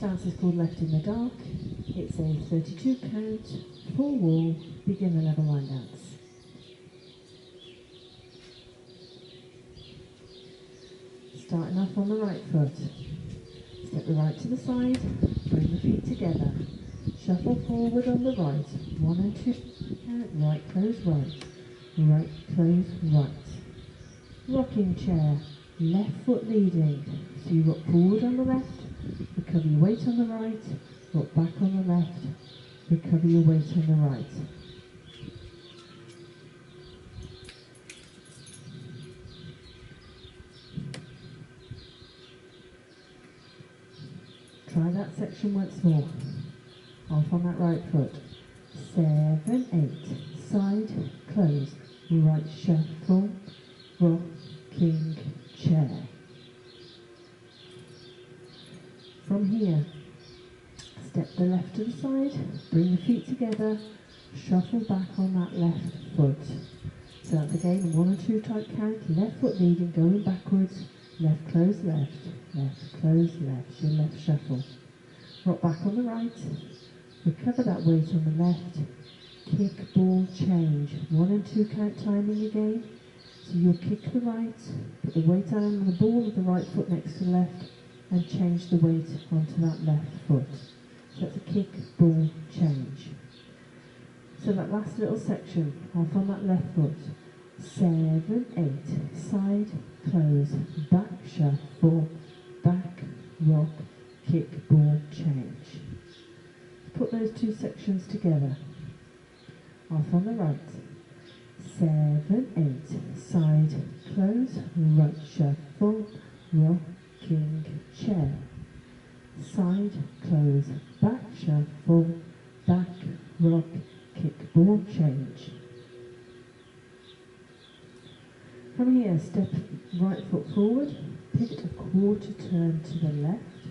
dance is called Left in the Dark. It's a 32 count, full wall, beginner level line dance. Starting off on the right foot. Step the right to the side, bring the feet together. Shuffle forward on the right, 1 and 2 count, right close right, right close right. Rocking chair, left foot leading. So you rock forward on the left, recover your weight on the right, rock back on the left, recover your weight on the right. Try that section once more. Off on that right foot. 7, 8. Side, close. Right shuffle, rocking chair. From here, step the left to the side, bring the feet together, shuffle back on that left foot. So that's again 1 or 2 type count, left foot leading, going backwards, left close left, left close left, your left shuffle. Rock back on the right, recover that weight on the left, kick, ball, change, 1 and 2 count timing again. So you'll kick the right, put the weight down on the ball of the right foot next to the left, and change the weight onto that left foot. So that's a kick, ball, change. So that last little section, off on that left foot. 7, 8, side, close, back shuffle, back, rock, kick, ball, change. Put those 2 sections together. Off on the right. 7, 8, side, close, right shuffle, rocking chair. Side, close, back shuffle, back, rock, kick, ball, change. From here, step right foot forward, pivot a quarter turn to the left,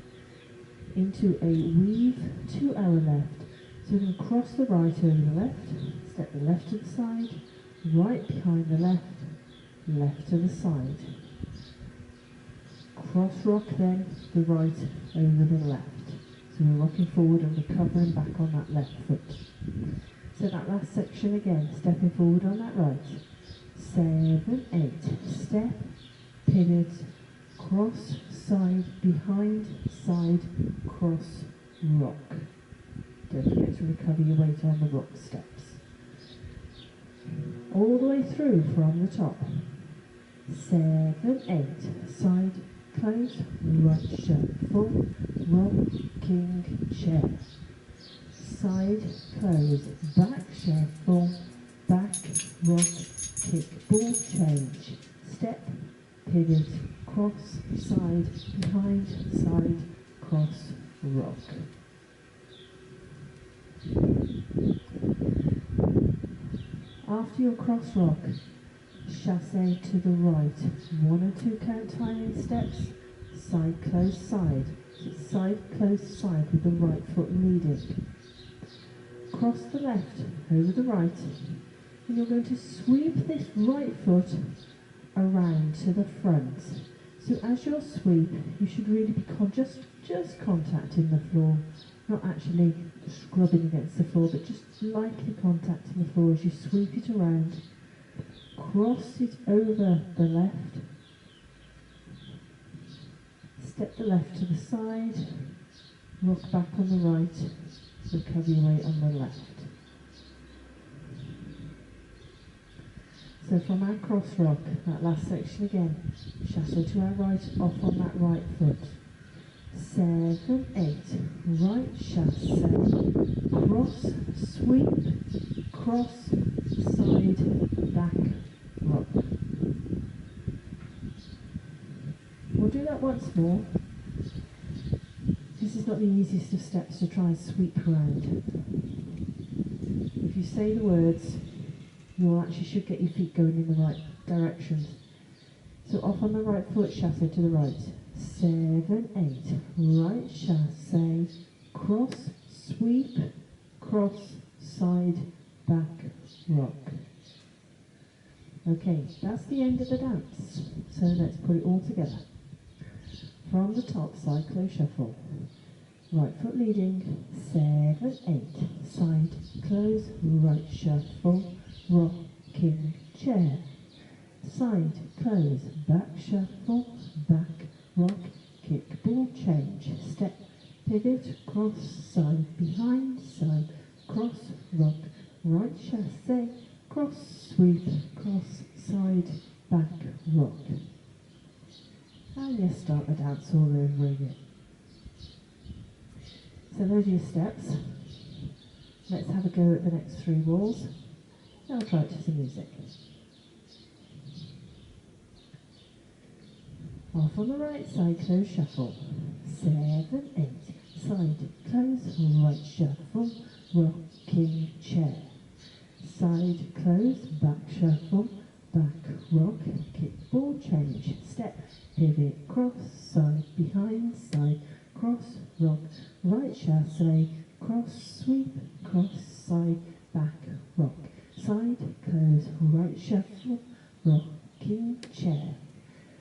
into a weave to our left. So we're going to cross the right over the left, step the left to the side, right behind the left, left to the side. Cross rock then the right over the left. So we're rocking forward and recovering back on that left foot. So that last section again, stepping forward on that right. 7, 8, step, pivot, cross, side, behind, side, cross, rock. Don't forget to recover your weight on the rock steps. All the way through from the top. 7, 8, side, close, right shuffle, rocking chair. Side, close, back shuffle, back, rock, kick, ball, change. Step, pivot, cross, side, behind, side, cross, rock. After your cross rock, chassé to the right, 1 or 2 count timing steps, side, close, side. So it's side, close, side with the right foot leading. Cross the left over the right, and you're going to sweep this right foot around to the front. So as you sweep, you should really be just contacting the floor, not actually scrubbing against the floor, but just lightly contacting the floor as you sweep it around. Cross it over the left, step the left to the side, rock back on the right, recover your weight on the left. So from our cross rock, that last section again, chassé to our right, off on that right foot. 7, 8, right chassé, cross, sweep, cross, side, back, rock. We'll do that once more. This is not the easiest of steps to try and sweep around. If you say the words, you actually should get your feet going in the right directions. So off on the right foot, chassé to the right. 7, 8, right chassé, cross, sweep, cross, side, back, rock. Okay, that's the end of the dance. So let's put it all together. From the top, side close shuffle. Right foot leading, 7, 8, side, close, right shuffle, rocking chair. Side, close, back shuffle, back, rock, kick, ball change, step, pivot, cross, side, behind, side, cross, rock, right chassé, cross, sweep, cross, side, back, rock. And you start the dance all over again. So those are your steps. Let's have a go at the next 3 walls. Now I'll try it to some music. Off on the right side, close shuffle. 7, 8, side, close, right shuffle, rocking chair. Side, close, back shuffle, back, rock, kick, ball change, step, pivot, cross, side, behind, side, cross, rock, right chassé, cross, sweep, cross, side, back, rock. Side, close, right shuffle, rocking chair.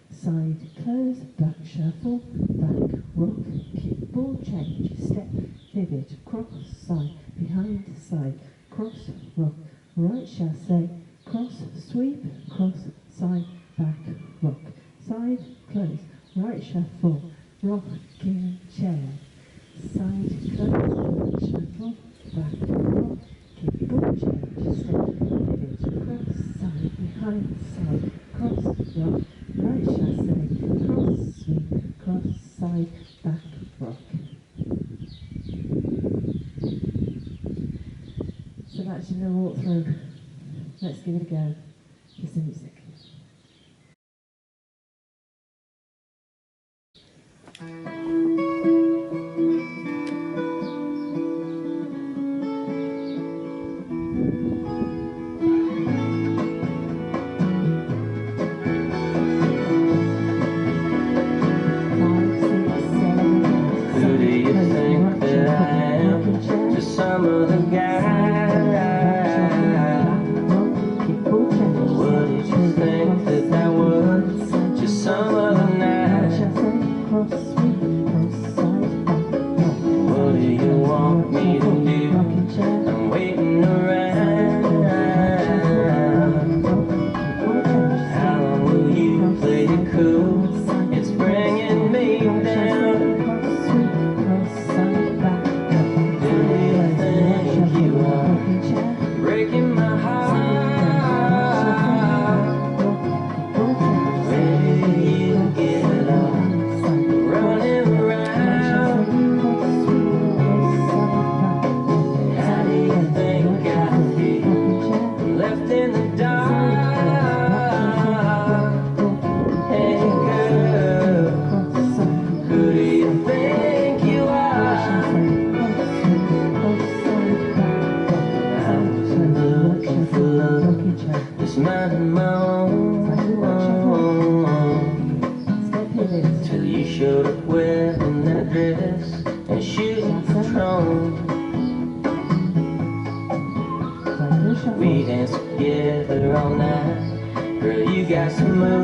Side, close, back shuffle, back, rock, kick, ball change, step, pivot, cross, side, behind, side, cross, rock, right chassé, cross, sweep, cross, side, back, rock. Side, close, right shuffle, rocking chair. Side, close, right shuffle, back, rock, kick, ball change, step, pivot, cross, side, behind, side, cross, rock, right chassé, cross, sweep, cross, side, back, rock. So that's your little walk through. Let's give it a go. Here's the music. Some other guy. What did you think that was? Just some other night. What do you want me to do? I'm waiting around. How long will you play it cool? It's bringing me down. Breaking my heart. Where do you get lost? Running around. How do you think I feel? Left in the dark. Hey girl, who do you think you are? Looking for love, just minding my own. Till you showed up wearing that dress and shooting Patron. We danced together all night. Girl, you got some moves.